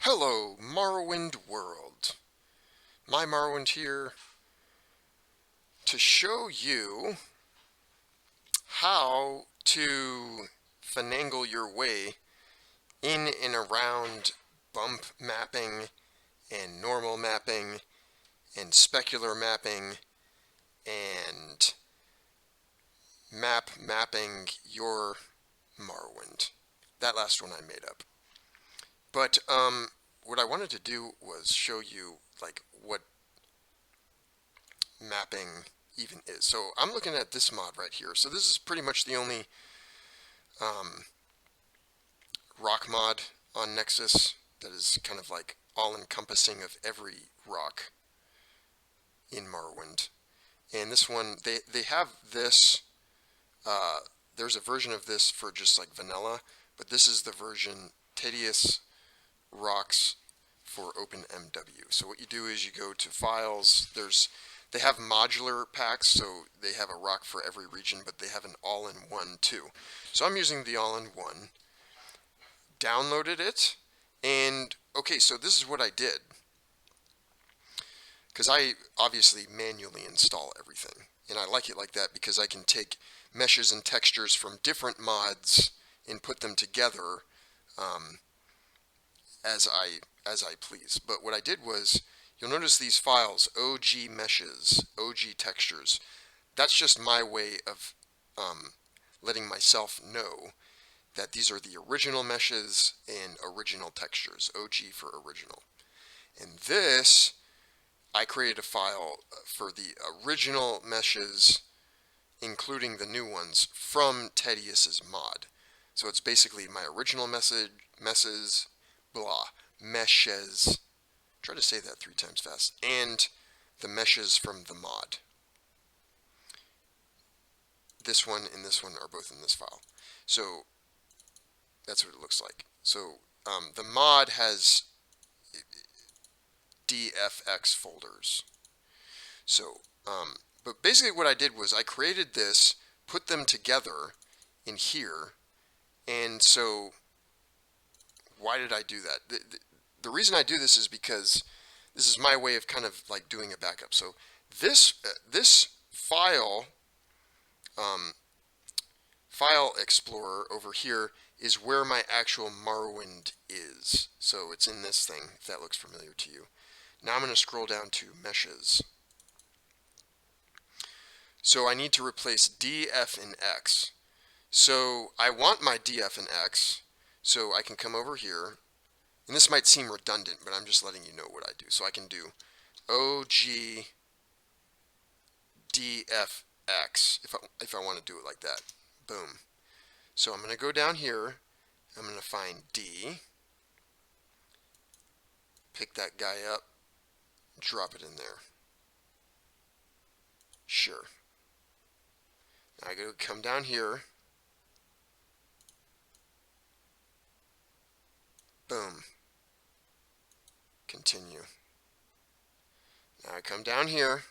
Hello, Morrowind World. My Morrowind here to show you how to finagle your way in and around bump mapping and normal mapping and specular mapping and mapping your Morrowind. That last one I made up. But what I wanted to do was show you like what mapping even is. So I'm looking at this mod right here. So this is pretty much the only rock mod on Nexus that is kind of like all-encompassing of every rock in Morrowind. And this one, they have this, there's a version of this for just like vanilla, but this is the version Tedious Rocks for OpenMW. So what you do is you go to Files, they have modular packs, so they have a rock for every region, but they have an all-in-one too. So I'm using the all-in-one, downloaded it, and okay, so this is what I did. Because I obviously manually install everything, and I like it like that because I can take meshes and textures from different mods and put them together as I please. But what I did was, you'll notice these files, OG meshes, OG textures. That's just my way of letting myself know that these are the original meshes and original textures, OG for original. And this, I created a file for the original meshes, including the new ones, from Tedious's mod. So it's basically my original meshes, try to say that 3 times fast, and the meshes from the mod. This one and this one are both in this file. So that's what it looks like. So the mod has DFX folders. So, but basically what I did was I created this, put them together in here, and so why did I do that? The reason I do this is because this is my way of kind of like doing a backup. So this file explorer over here is where my actual Morrowind is. So it's in this thing, if that looks familiar to you. Now I'm going to scroll down to meshes. So I need to replace DF and X. So I want my DF and X, so I can come over here, and this might seem redundant, but I'm just letting you know what I do. So I can do OG DFX if I want to do it like that. Boom. So I'm going to go down here, I'm going to find D, pick that guy up, drop it in there. Sure. Now I go come down here, boom, continue. Now I come down here,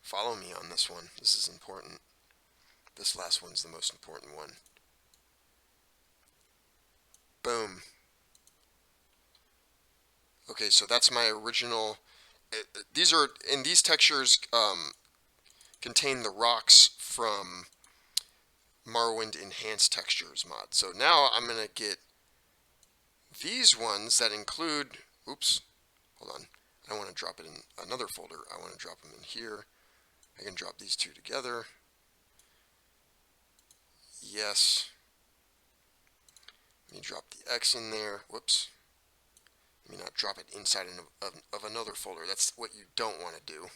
follow me on this one, this is important. This last one's the most important one. Boom. Okay, so that's my original. These textures contain the rocks from Morrowind Enhanced Textures mod. So now I'm going to get these ones that include, oops, hold on. I don't want to drop it in another folder. I want to drop them in here. I can drop these two together. Yes. Let me drop the X in there. Whoops. Let me not drop it inside of another folder. That's what you don't want to do.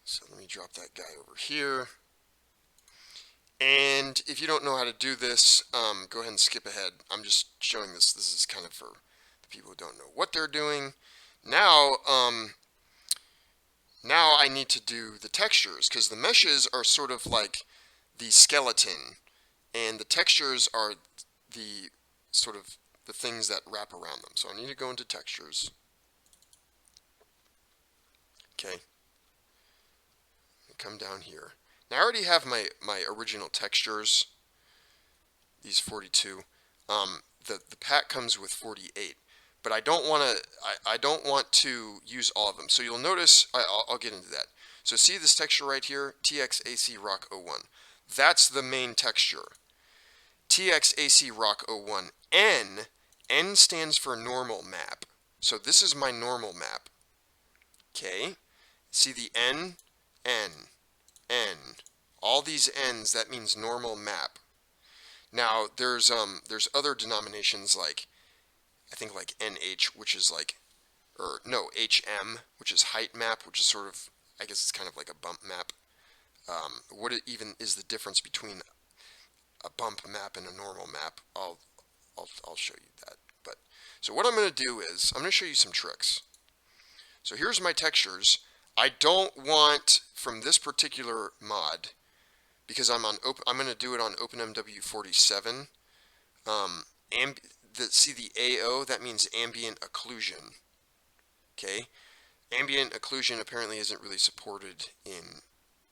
So let me drop that guy over here. And if you don't know how to do this, go ahead and skip ahead. I'm just showing this. This is kind of for the people who don't know what they're doing. Now, now I need to do the textures, because the meshes are sort of like the skeleton, and the textures are the sort of the things that wrap around them. So I need to go into textures. Okay. Come down here. Now I already have my original textures, these 42. The pack comes with 48. but I don't want to. I don't want to use all of them. So you'll notice. I'll get into that. So see this texture right here, TXAC Rock 01. That's the main texture. TXAC Rock 01. N stands for normal map. So this is my normal map. Okay. See the N, N, N. All these N's, that means normal map. Now there's other denominations like I think like NH, which is like, or no, HM, which is height map, which is sort of, I guess it's kind of like a bump map. What it even is the difference between a bump map and a normal map? I'll show you that. But so what I'm going to do is I'm going to show you some tricks. So here's my textures. I don't want from this particular mod because I'm going to do it on OpenMW47. See the AO, that means ambient occlusion. Okay, ambient occlusion apparently isn't really supported in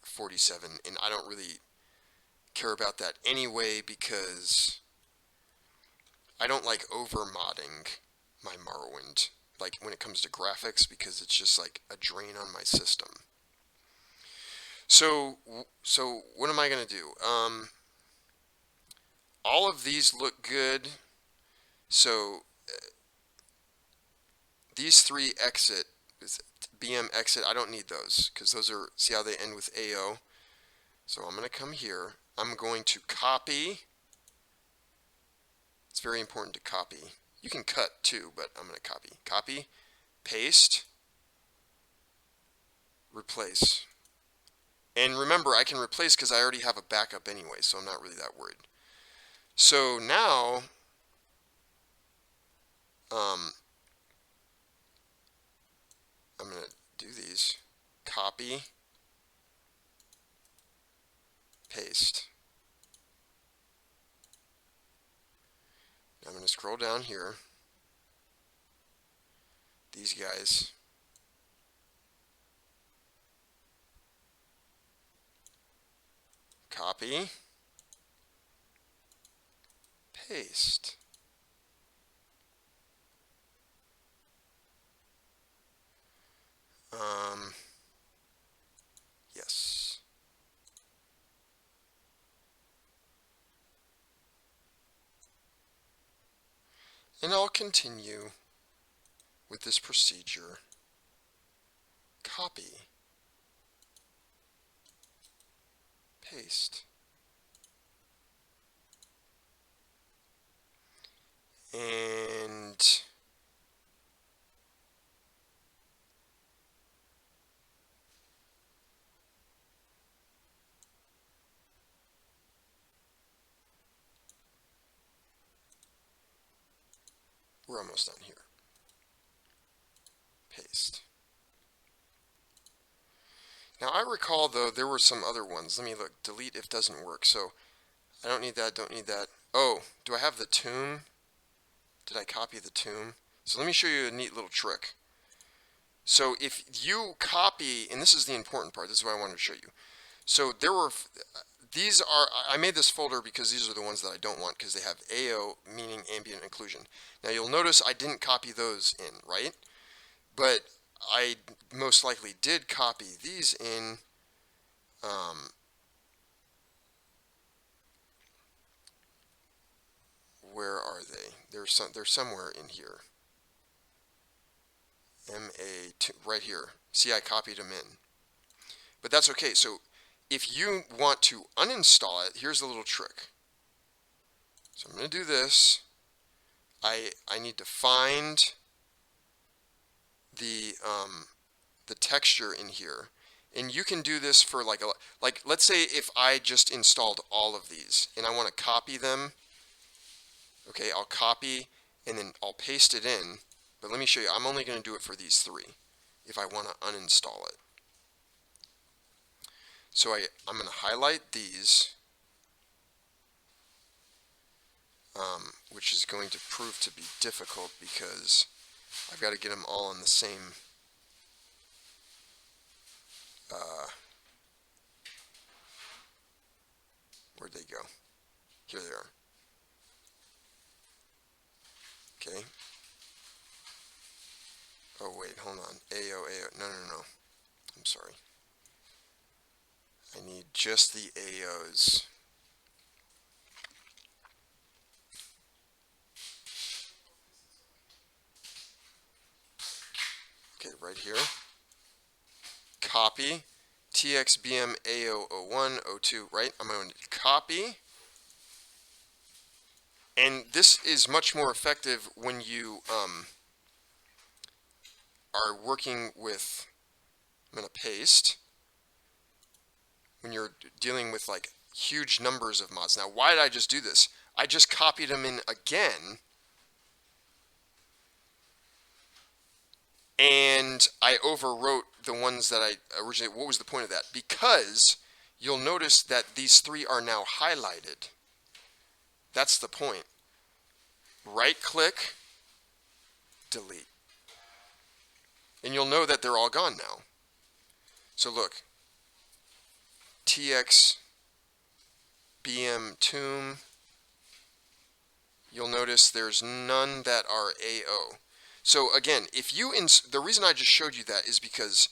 47, and I don't really care about that anyway because I don't like over modding my Morrowind, like when it comes to graphics, because it's just like a drain on my system. So what am I gonna do? All of these look good. So these three exit, BM exit, I don't need those because those are, see how they end with AO. So I'm gonna come here. I'm going to copy. It's very important to copy. You can cut too, but I'm going to copy. Copy, paste, replace. And remember, I can replace because I already have a backup anyway, so I'm not really that worried. So now, I'm going to do these. Copy, paste. Now I'm going to scroll down here. These guys. Copy, paste. Yes. And I'll continue with this procedure. Copy, paste. And we're almost done here. Paste. Now I recall though there were some other ones. Let me look. Delete if doesn't work. So I don't need that, don't need that. Oh, do I have the tomb? Did I copy the tomb? So let me show you a neat little trick. So if you copy, and this is the important part, this is what I wanted to show you. So there were, these are, I made this folder because these are the ones that I don't want because they have AO, meaning ambient occlusion. Now you'll notice I didn't copy those in, right? But I most likely did copy these in. Where are they? They're somewhere in here. MA2, right here. See, I copied them in. But that's okay. So if you want to uninstall it, here's the little trick. So I'm going to do this. I need to find the texture in here. And you can do this for like let's say if I just installed all of these and I want to copy them. Okay, I'll copy and then I'll paste it in. But let me show you. I'm only going to do it for these three if I want to uninstall it. So I'm going to highlight these, which is going to prove to be difficult because I've got to get them all on the same where'd they go? Here they are. Okay. Oh wait, hold on. AO. No, no, no. I'm sorry. I need just the AOs. Okay, right here. Copy. TXBM AO01, 02, right? I'm going to copy. And this is much more effective when you are working with, I'm going to paste, when you're dealing with like huge numbers of mods. Now, why did I just do this? I just copied them in again, and I overwrote the ones that I originally, what was the point of that? Because you'll notice that these three are now highlighted. That's the point. Right click, delete. And you'll know that they're all gone now. So look, TX BM Tomb, you'll notice there's none that are AO. So again, if you, the reason I just showed you that is because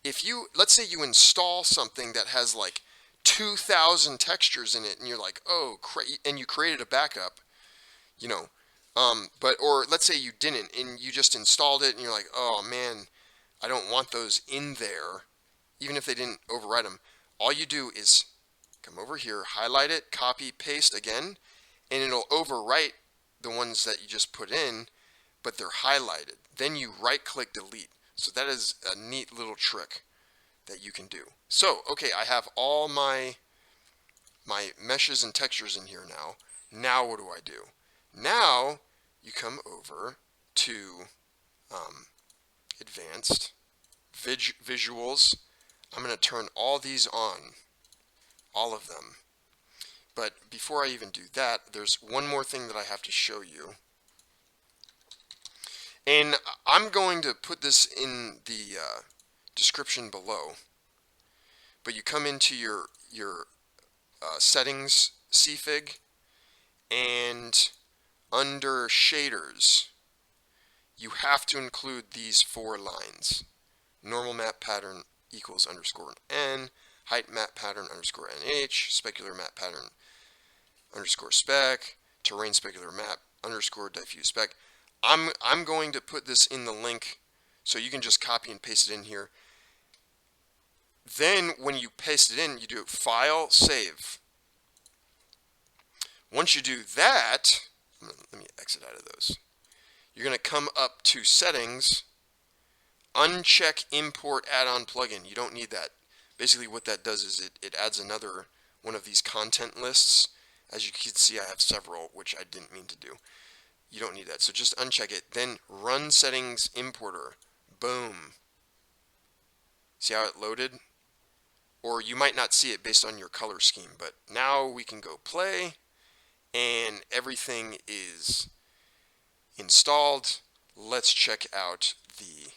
if you, let's say you install something that has like 2,000 textures in it and you're like, oh, and you created a backup, you know, or let's say you didn't and you just installed it and you're like, oh man, I don't want those in there, even if they didn't overwrite them. All you do is come over here, highlight it, copy, paste again, and it'll overwrite the ones that you just put in, but they're highlighted. Then you right click delete. So that is a neat little trick that you can do. So, okay, I have all my meshes and textures in here now. Now what do? Now you come over to advanced visuals. I'm going to turn all these on, all of them. But before I even do that, there's one more thing that I have to show you. And I'm going to put this in the description below. But you come into your Settings.cfg, and under shaders, you have to include these 4 lines. Normal map pattern equals underscore n, height map pattern underscore nh, specular map pattern underscore spec, terrain specular map underscore diffuse spec. I'm going to put this in the link so you can just copy and paste it in here. Then when you paste it in, you do File, Save. Once you do that, let me exit out of those. You're going to come up to Settings, uncheck Import Add-on Plugin. You don't need that. Basically what that does is it adds another one of these content lists. As you can see, I have several, which I didn't mean to do. You don't need that. So just uncheck it. Then Run Settings Importer. Boom. See how it loaded? Or you might not see it based on your color scheme, but now we can go play and everything is installed. Let's check out the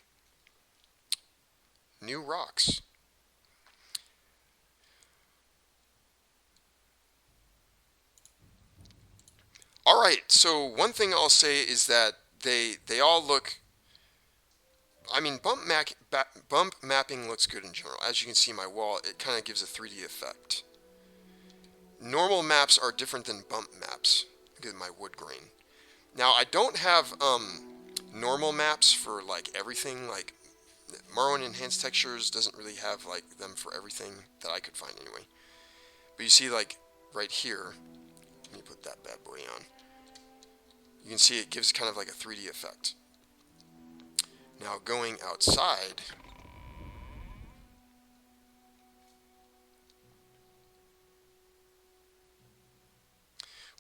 new rocks. Alright, so one thing I'll say is that they all look, I mean, bump mapping looks good in general. As you can see, my wall, it kind of gives a 3D effect. Normal maps are different than bump maps. Look at my wood grain. Now, I don't have normal maps for like everything. Like Morrowind Enhanced Textures doesn't really have like them for everything that I could find anyway. But you see, like right here, let me put that bad boy on. You can see it gives kind of like a 3D effect. Now going outside,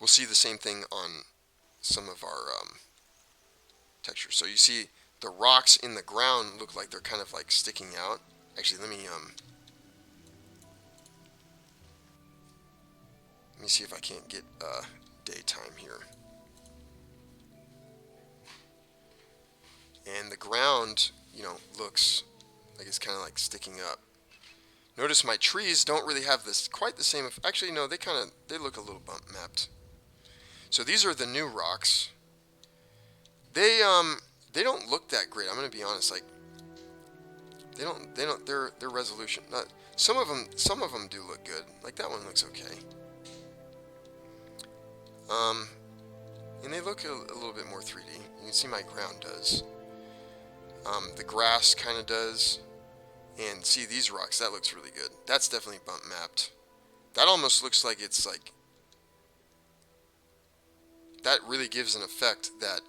we'll see the same thing on some of our textures. So you see the rocks in the ground look like they're kind of like sticking out. Actually, let me see if I can't get daytime here. And the ground, you know, looks like it's kind of like sticking up. Notice my trees don't really have this quite the same. Actually, no, they look a little bump mapped. So these are the new rocks. they don't look that great. I'm gonna be honest. Like they don't their resolution. Not some of them do look good. Like that one looks okay. And they look a little bit more 3D. You can see my ground does. The grass kind of does. And see these rocks, that looks really good. That's definitely bump mapped. That almost looks like it's like, that really gives an effect that,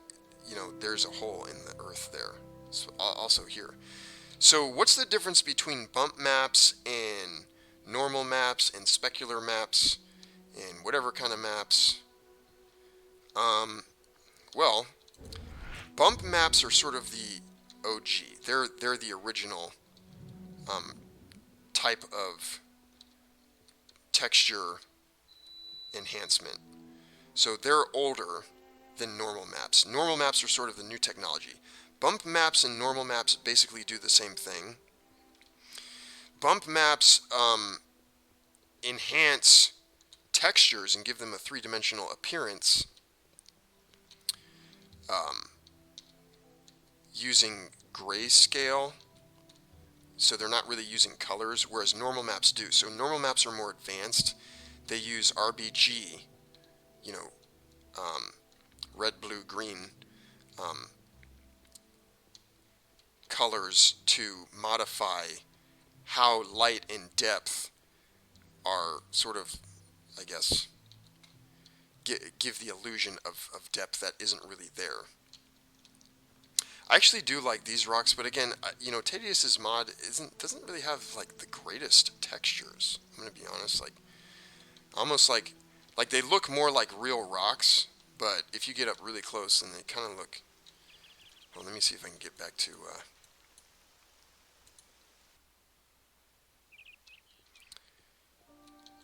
you know, there's a hole in the earth there. So also here. So what's the difference between bump maps and normal maps and specular maps and whatever kind of maps? Well, bump maps are sort of the OG. They're the original type of texture enhancement. So they're older than normal maps. Normal maps are sort of the new technology. Bump maps and normal maps basically do the same thing. Bump maps enhance textures and give them a three-dimensional appearance using grayscale. So they're not really using colors, whereas normal maps do. So normal maps are more advanced. They use RGB, you know, red, blue, green colors to modify how light and depth are sort of, I guess, give the illusion of depth that isn't really there. I actually do like these rocks, but again, you know, Tedious' mod doesn't really have like the greatest textures. I'm gonna be honest, like almost like they look more like real rocks, but if you get up really close, then they kind of look. Well, let me see if I can get back to.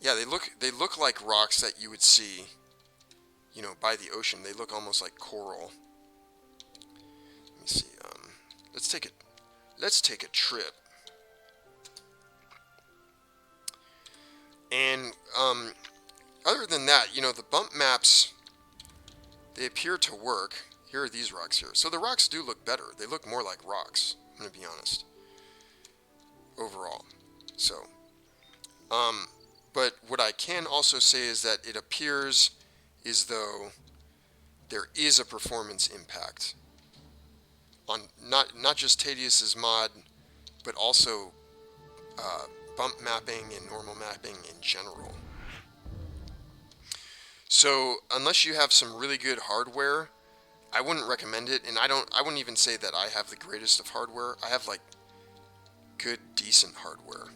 Yeah, they look like rocks that you would see, you know, by the ocean. They look almost like coral. Let me see. Let's take a trip. And other than that, you know, the bump maps, they appear to work. Here are these rocks here. So the rocks do look better. They look more like rocks. I'm gonna be honest. Overall, so. But what I can also say is that it appears as though there is a performance impact on not just Tedious' mod, but also bump mapping and normal mapping in general. So unless you have some really good hardware, I wouldn't recommend it. And I wouldn't even say that I have the greatest of hardware. I have like good, decent hardware.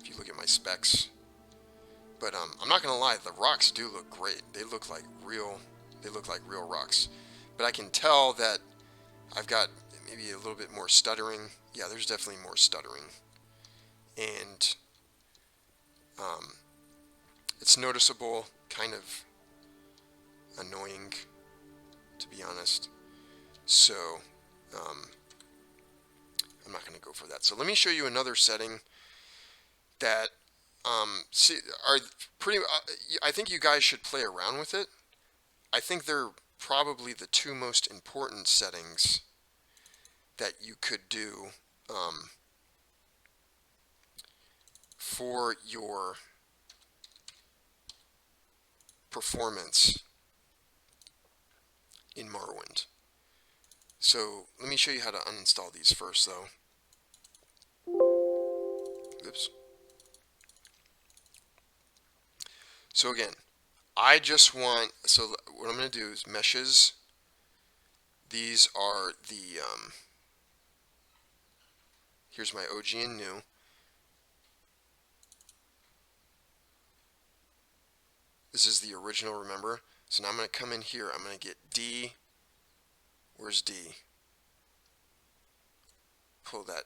If you look at my specs. But I'm not gonna lie, the rocks do look great. They look like real rocks. But I can tell that I've got maybe a little bit more stuttering. Yeah, there's definitely more stuttering. And it's noticeable, kind of annoying, to be honest. So I'm not going to go for that. So let me show you another setting that are pretty. I think you guys should play around with it. I think they're probably the two most important settings that you could do for your performance in Morrowind. So let me show you how to uninstall these first, though. Oops. So again, I just want, so what I'm going to do is meshes. These are the, here's my OG and new. This is the original, remember? So now I'm going to come in here. I'm going to get D. Where's D? Pull that.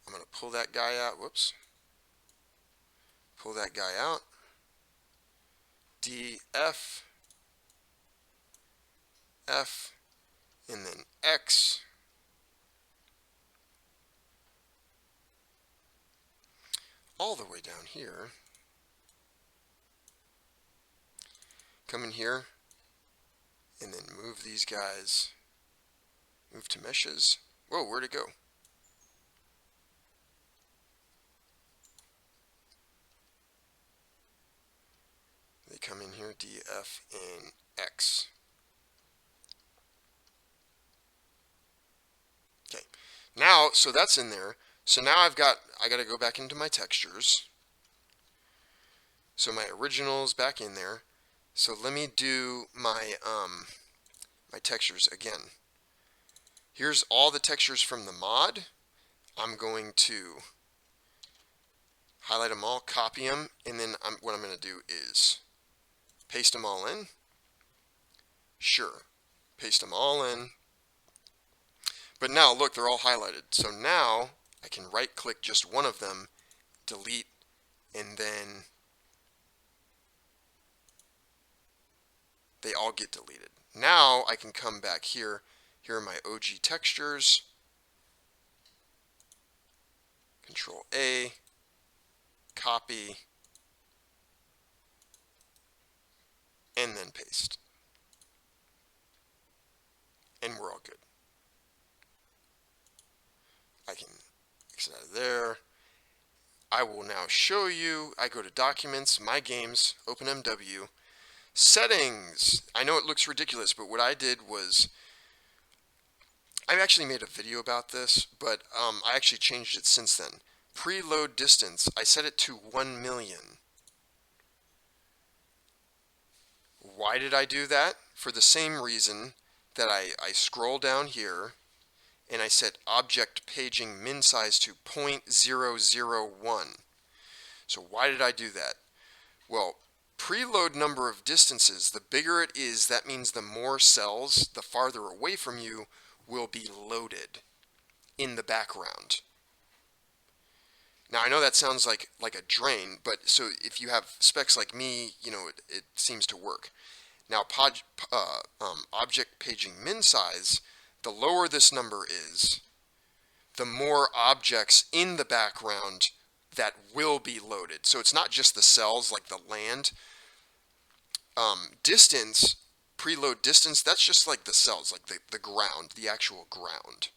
I'm going to pull that guy out. Whoops. Pull that guy out. D, F, F, and then X. All the way down here. Come in here and then move these guys Move to meshes. Whoa, where'd it go? They come in here, D, F, and X. Okay. Now, so that's in there. So now I got to go back into my textures. So my original's back in there. So let me do my my textures again. Here's all the textures from the mod. I'm going to highlight them all, copy them, and then what I'm going to do is paste them all in. Sure, paste them all in. But now look, they're all highlighted. So now I can right click just one of them, delete, and then they all get deleted. Now I can come back here. Here are my OG textures. Control A, copy, and then paste. And we're all good. I can exit out of there. I will now show you. I go to Documents, My Games, OpenMW, Settings. I know it looks ridiculous, but what I did was I actually made a video about this, but I actually changed it since then. Preload distance, I set it to 1 million. Why did I do that? For the same reason that I scroll down here and I set object paging min size to 0.001. So why did I do that? Well, preload number of distances, the bigger it is, that means the more cells, the farther away from you, will be loaded in the background. Now I know that sounds like a drain, but so if you have specs like me, you know, it seems to work. Now object paging min size, the lower this number is, the more objects in the background that will be loaded. So it's not just the cells like the land. Distance, preload distance, that's just like the cells, like the ground, the actual ground.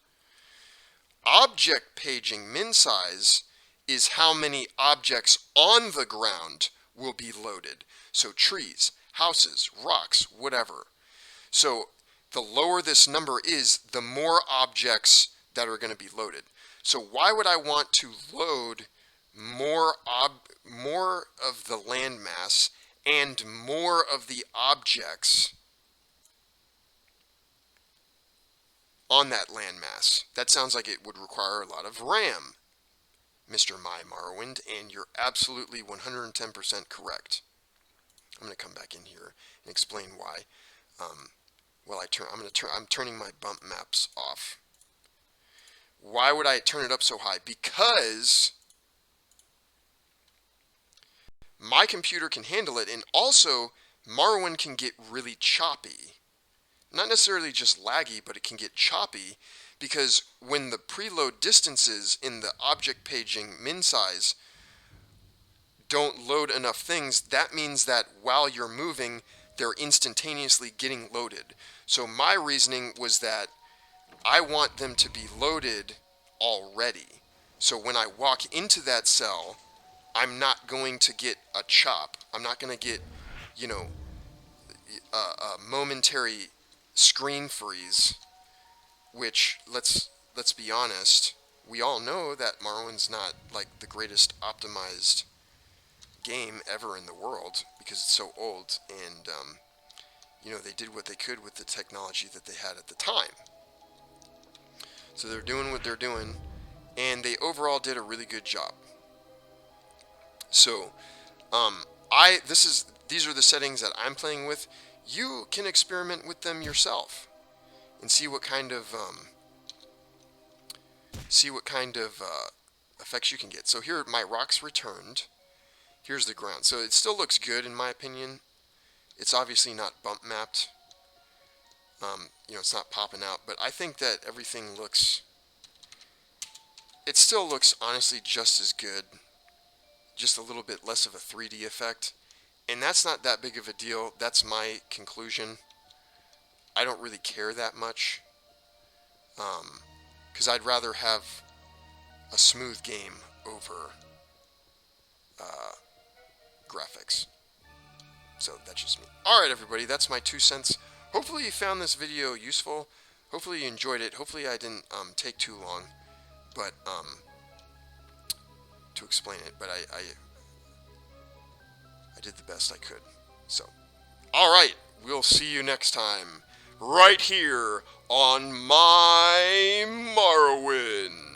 Object paging min size is how many objects on the ground will be loaded. So trees, houses, rocks, whatever. So the lower this number is, the more objects that are going to be loaded. So why would I want to load more of the landmass and more of the objects on that landmass? That sounds like it would require a lot of RAM, Mr. Morrowind, and you're absolutely 110% correct. I'm going to come back in here and explain why. I'm turning my bump maps off. Why would I turn it up so high? Because my computer can handle it, and also Morrowind can get really choppy. Not necessarily just laggy, but it can get choppy because when the preload distances in the object paging min size don't load enough things, that means that while you're moving, they're instantaneously getting loaded. So my reasoning was that I want them to be loaded already. So when I walk into that cell, I'm not going to get a chop. I'm not going to get, you know, a momentary screen freeze, which let's be honest, we all know that Morrowind's not like the greatest optimized game ever in the world because it's so old, and you know, they did what they could with the technology that they had at the time. So they're doing what they're doing, and they overall did a really good job. So these are the settings that I'm playing with. You can experiment with them yourself and see what kind of effects you can get. So here my rocks returned. Here's the ground. So it still looks good in my opinion. It's obviously not bump mapped. You know, it's not popping out, but I think that everything looks, it still looks honestly just as good, just a little bit less of a 3D effect, and that's not that big of a deal. That's my conclusion. I don't really care that much. because I'd rather have a smooth game over graphics. So that's just me. Alright everybody, that's my 2 cents. Hopefully you found this video useful. Hopefully you enjoyed it. Hopefully I didn't take too long to explain it, but I did the best I could. So, alright, we'll see you next time, right here on my Morrowind.